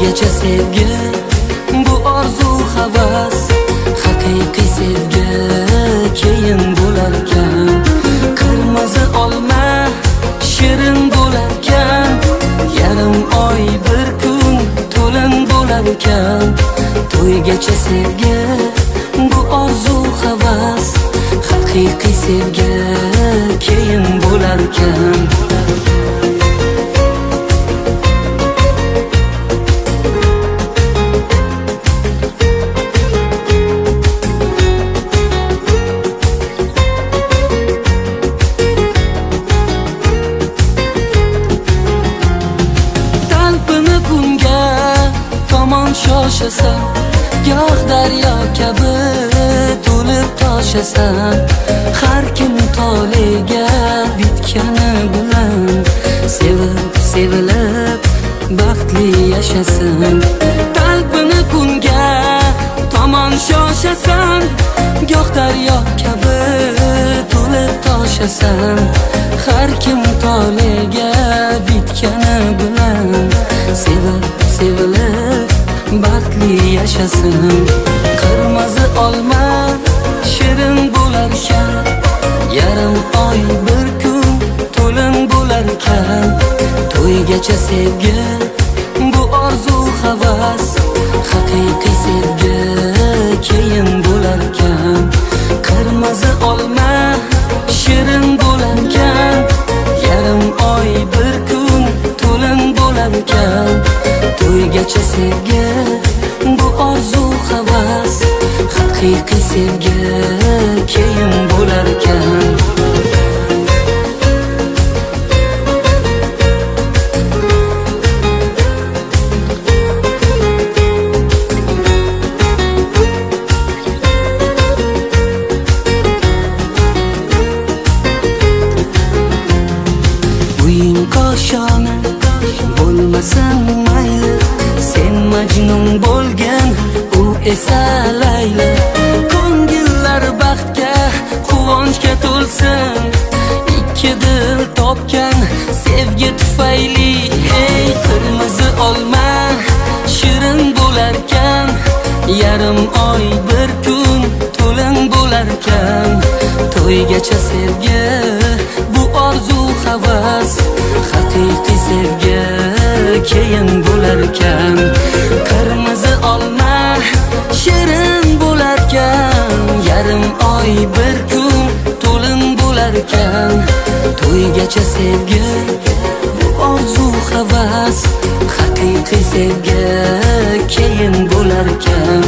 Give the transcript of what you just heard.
to'ygacha sevgi, bu orzu havas, haqiqiy sevgi keyin bo'larkan. Qirmizi olma shirin bo'larkan, yarim oy bir kun to'lin bo'larkan. To'ygacha sevgi, bu orzu havas, haqiqiy sevgi keyin bo'larkan. Talpini kunga tomon shoshasan, goh daryo kabi to'lib toshasan. Har kim toliga bitgani bilan sevib sevilib baxtli yashasin. Talpini kunga tomon shoshasan, goh daryo kabi to'lib toshasan. Har kim toliga bitgani bilan sevib sevilib baxtli yashasin. Qirmizi olma shirin bo'larkan, yarim oy bir kun to'lin bo'larkan. To'ygacha sevgi, bu orzu havas, haqiqiy sevgi keyin bo'larkan. Qirmizi olma shirin bo'larkan, yarim oy bir kun to'lin bo'larkan. To'ygacha sevgi, bu orzu havas, haqiqiy sevgi keyin bo'larkan. Uying qoshona bo'lmasin mayli, sen Majnun bo'lgan, u esa Layla. Ko'ngillar baxtga, quvonchga to'lsin, ikki dil topgan sevgi tufayli. Ey qirmizi olma shirin bo'larkan, yarim oy bir kun to'lin bo'larkan. To'ygacha sevgi, bu orzu havas, haqiqiy sevgi keyin bo'larkan. Qirmizi olma shirin bo'larkan, yarim oy bir kun to'lin bo'larkan. To'ygacha sevgi, bu orzu havas, haqiqiy sevgi keyin bo'larkan.